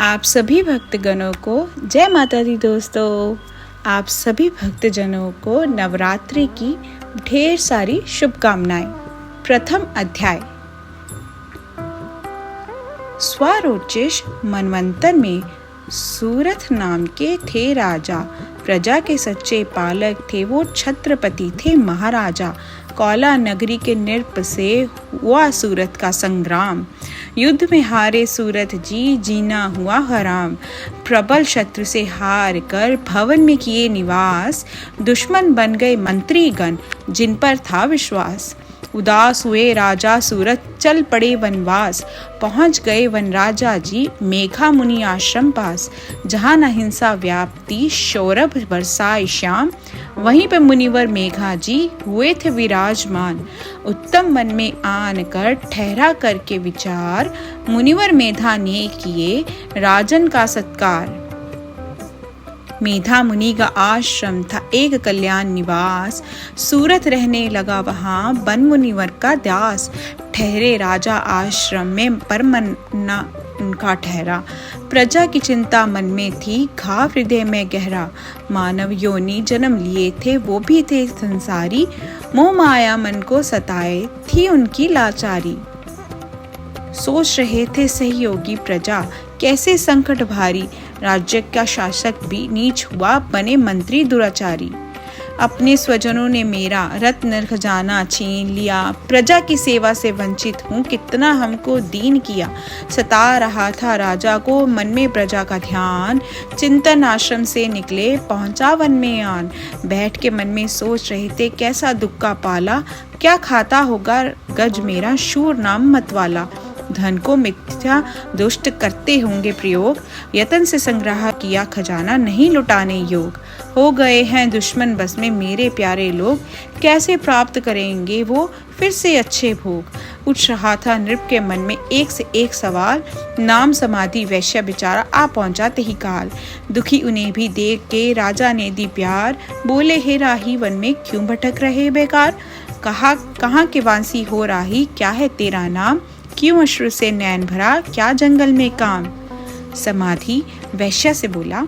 आप सभी भक्तगणों को जय माता दी। दोस्तों, आप सभी भक्तजनों को नवरात्रि की ढेर सारी शुभकामनाएं। प्रथम अध्याय। स्वारोचिष मनवंतर में सूरथ नाम के थे राजा। प्रजा के सच्चे पालक थे वो, छत्रपति थे महाराजा। कौला नगरी के नृप से हुआ सूरत का संग्राम। युद्ध में हारे सूरथ जी, जीना हुआ हराम। प्रबल शत्रु से हार कर भवन में किए निवास। दुश्मन बन गए मंत्रीगण, जिन पर था विश्वास। उदास हुए राजा सूरथ, चल पड़े वनवास। पहुंच गए वन राजा जी, मेघा मुनि आश्रम पास। जहाँ न हिंसा व्याप्ति, सौरभ बरसाए श्याम। वहीं पे मुनिवर मेघा जी हुए थे विराजमान। उत्तम मन में आन कर ठहरा करके विचार। मुनिवर मेधा ने किए राजन का सत्कार। मेधा मुनि का आश्रम था एक कल्याण निवास। सूरत रहने लगा वहाँ बन मुनिवर का दास। ठहरे राजा आश्रम में, पर मन न उनका ठहरा। प्रजा की चिंता मन में थी, घाव हृदय में गहरा। मानव योनि जन्म लिए थे, वो भी थे संसारी। मोह माया मन को सताए, थी उनकी लाचारी। सोच रहे थे सहयोगी प्रजा, कैसे संकट भारी। राज्य का शासक भी नीच हुआ, बने मंत्री दुराचारी। अपने स्वजनों ने मेरा रत्न खजाना छीन लिया। प्रजा की सेवा से वंचित हूँ, कितना हमको दीन किया। सता रहा था राजा को मन में प्रजा का ध्यान। चिंतन आश्रम से निकले, पहुंचा वन में आन। बैठ के मन में सोच रहे थे, कैसा दुख का पाला। क्या खाता होगा गज मेरा, शूर नाम मतवाला। धन को मिथ्या दुष्ट करते होंगे प्रयोग। यतन से संग्रह किया खजाना, नहीं लुटाने योग। हो गए हैं दुश्मन बस में मेरे प्यारे लोग। कैसे प्राप्त करेंगे वो फिर से अच्छे भोग। उठ रहा था नृप के मन में एक से एक सवाल। नाम समाधि वैश्य बेचारा आ पहुंचा ही काल। दुखी उन्हें भी देख के राजा ने दी प्यार। बोले, हे राही वन में क्यों भटक रहे बेकार। कहाँ के वांसी हो राही, क्या है तेरा नाम। क्यों अश्रु से नैन भरा, क्या जंगल में काम। समाधि वैश्य से बोला,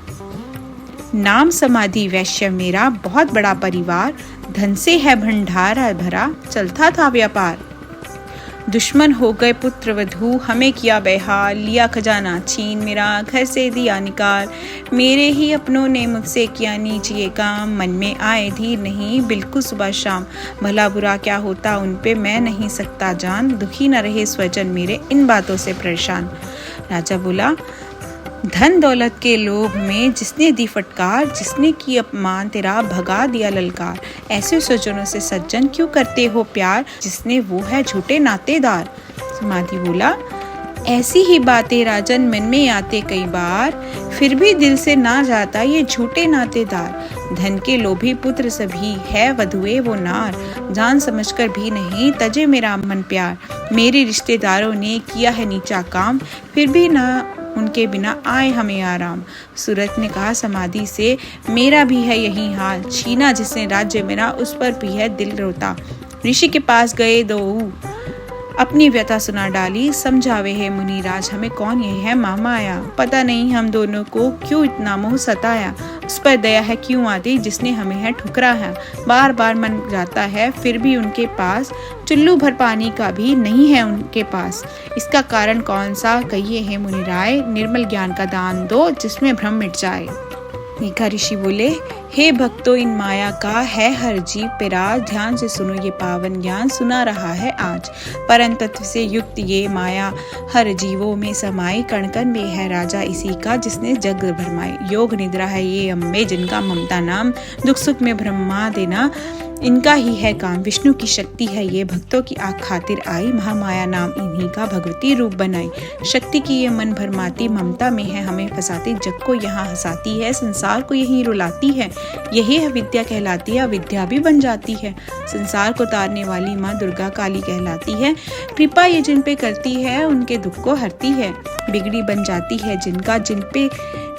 नाम समाधि वैश्य मेरा, बहुत बड़ा परिवार। धन से है भंडारा भरा, चलता था व्यापार। दुश्मन हो गए पुत्र वधू, हमें किया बेहाल। लिया खजाना छीन मेरा, घर से दिया निकाल। मेरे ही अपनों ने मुझसे किया नीच ये काम। मन में आए धीर नहीं, बिल्कुल सुबह शाम। भला बुरा क्या होता उन पे, मैं नहीं सकता जान। दुखी न रहे स्वजन मेरे, इन बातों से परेशान। राजा बोला, धन दौलत के लोभ में जिसने दी फटकार। जिसने की अपमान तेरा, भगा दिया ललकार। ऐसे स्वजनों से सज्जन क्यों करते हो प्यार। जिसने वो है झूठे नातेदार। समाधि बोला, ऐसी ही बातें राजन मन में आते कई बार। फिर भी दिल से ना जाता ये झूठे नातेदार। धन के लोभी पुत्र सभी है, वधुए वो नार। जान समझकर भी नहीं तजे मेरा मन प्यार। मेरे रिश्तेदारों ने किया है नीचा काम, फिर भी ना उनके बिना आए हमें आराम। सूरत ने कहा समाधि से, मेरा भी है यही हाल। छीना जिसने राज्य मेरा, उस पर भी है दिल रोता। ऋषि के पास गए दो, अपनी व्यथा सुना डाली। समझावे है मुनिराज, हमें कौन ये है मामा आया। पता नहीं हम दोनों को क्यों इतना मोह सताया। उस पर दया है क्यों आती, जिसने हमें है ठुकरा है। बार बार मन जाता है, फिर भी उनके पास चुल्लू भर पानी का भी नहीं है उनके पास। इसका कारण कौन सा, कहिए है मुनिराय। निर्मल ज्ञान का दान दो, जिसमें भ्रम मिट जाए। मेघा ऋषि बोले, हे भक्तों, इन माया का है हर जीव पिरा। ध्यान से सुनो ये पावन ज्ञान, सुना रहा है आज। परम तत्व से युक्त ये माया, हर जीवों में समाई। कण कण में है राजा इसी का, जिसने जग भरमाए। योग निद्रा है ये अम्बे, जिनका ममता नाम। दुख सुख में ब्रह्मा देना, इनका ही है काम। विष्णु की शक्ति है ये, भक्तों की आँख खातिर आई। महामाया नाम इन्हीं का, भगवती रूप बनाई। शक्ति की ये मन भरमाती, ममता में है हमें फंसाती। जग को यहाँ हंसाती है, संसार को यही रुलाती है। यही है विद्या कहलाती है, विद्या भी बन जाती है। संसार को तारने वाली माँ दुर्गा काली कहलाती है। कृपा ये जिन पे करती है, उनके दुख को हरती है। बिगड़ी बन जाती है जिनका, जिन पे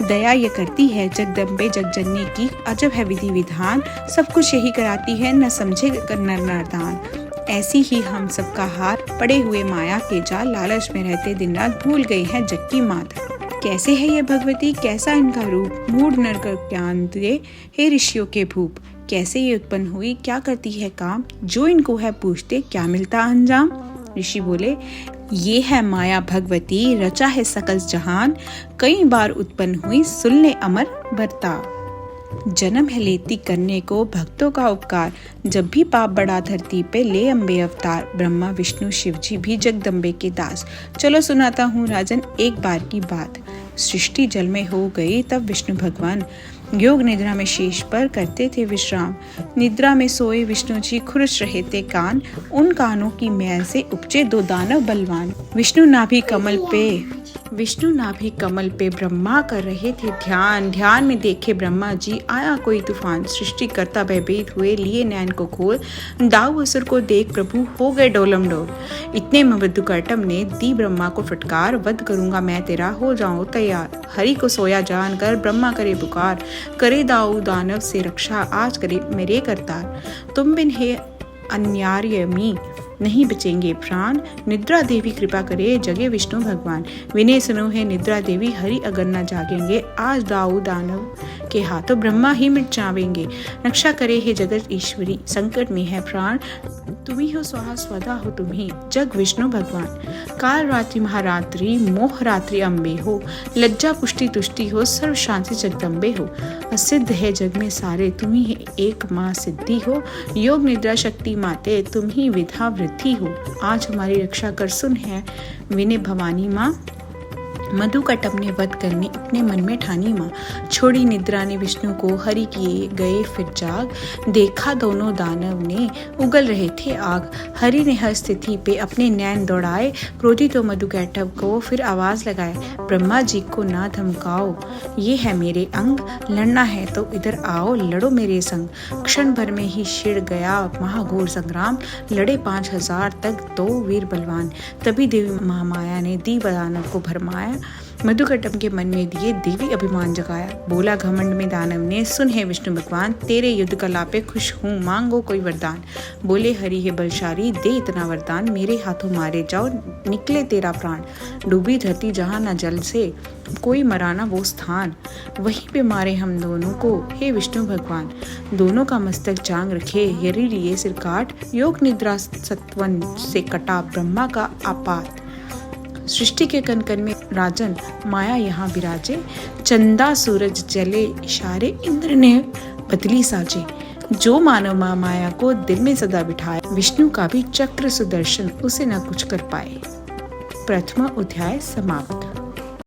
दया ये करती है। जगदम्बे जगजननी की अजब है विधि विधान। सब कुछ यही कराती है, न समझे नर नादान। ऐसी ही हम सबका हार, पड़े हुए माया के जाल। लालच में रहते दिन रात, भूल गए हैं जग की मात। कैसे है ये भगवती, कैसा इनका रूप, मूढ़ नर कर ज्ञान दे हे ऋषियों के भूप। कैसे ये उत्पन्न हुई, क्या करती है काम, जो इनको है पूछते क्या मिलता अंजाम। ऋषि बोले, ये है माया भगवती, रचा है सकल जहान, कई बार उत्पन्न हुई सुन ले अमर बरताव। जन्म है लेती करने को भक्तों का उपकार, जब भी पाप बढ़ा धरती पे ले अम्बे अवतार। ब्रह्मा विष्णु शिव जी भी जगदम्बे के दास। चलो सुनाता हूँ राजन एक बार की बात। सृष्टि जल में हो गई तब विष्णु भगवान योग निद्रा में शीश पर करते थे विश्राम। निद्रा में सोए विष्णु जी खुरच रहे थे कान, उन कानों की मैल से उपजे दो दानव बलवान। विष्णु नाभि कमल पे ब्रह्मा कर रहे थे ध्यान। ध्यान में देखे ब्रह्मा जी आया कोई तूफान। सृष्टि करता भयभीत हुए लिए नैन को खोल, दाऊ असुर को देख प्रभु हो गए डोलम डोल। इतने में विद्युकर्टम ने दी ब्रह्मा को फटकार, वध करूंगा मैं तेरा हो जाओ तैयार। हरि को सोया जान कर ब्रह्मा करे पुकार, करे दाऊ दानव से रक्षा आज करे मेरे करतार। तुम बिन हे अन्यार्यमी नहीं बचेंगे प्राण, निद्रा देवी कृपा करे जगे विष्णु भगवान। विनय सुनो है निद्रा देवी, हरि अगर न जागेंगे, आज दाऊ दानव के हाथों ब्रह्मा ही मिट जावेंगे। रक्षा करे हे जगत ईश्वरी, संकट में है प्राण, तुम्ही हो स्वाहा स्वधा हो तुम्ही जग विष्णु भगवान। काल रात्रि महारात्रि मोह रात्रि अम्बे हो, लज्जा पुष्टि तुष्टि हो सर्व शांति जगदम्बे हो। असिद्ध है जग में सारे, तुम्ही ही एक माँ सिद्धि हो, योग निद्रा शक्ति माते तुम ही विधा वृद्धि हो। आज हमारी रक्षा कर सुन है विनय भवानी माँ, मधुकटम ने वध करने अपने मन में ठानी माँ। छोड़ी निद्रा ने विष्णु को, हरि किए गए फिर जाग। देखा दोनों दानव ने उगल रहे थे आग। हरि ने हर स्थिति पे अपने नैन दौड़ाए, क्रोधित तो मधुकैटभ को फिर आवाज लगाए, ब्रह्मा जी को ना धमकाओ, ये है मेरे अंग, लड़ना है तो इधर आओ लड़ो मेरे संग। क्षण भर में ही छिड़ गया महाघोर संग्राम, लड़े 5000 तक दो वीर बलवान। तभी देवी महामाया ने दी दानव को भरमाया, मधुकटम के मन में दिए देवी अभिमान जगाया। बोला घमंड में दानव ने, सुन है विष्णु भगवान, तेरे युद्ध कला पे खुश हूँ, मांगो कोई वरदान। बोले हरि है बलशाली, दे इतना वरदान, मेरे हाथों मारे जाओ निकले तेरा प्राण। डूबी धरती जहाँ न जल से, कोई मराना वो स्थान, वहीं पे मारे हम दोनों को हे विष्णु भगवान। दोनों का मस्तक जांग रखे, हरि लिए सिर काट, योग निद्रा सत्वन से कटा ब्रह्मा का आपात। सृष्टि के कण कण में राजन माया यहाँ विराजे, चंदा सूरज जले इशारे इंद्र ने बदली साजे। जो मानव माँ माया को दिल में सदा बिठाए, विष्णु का भी चक्र सुदर्शन उसे न कुछ कर पाए। प्रथम अध्याय समाप्त।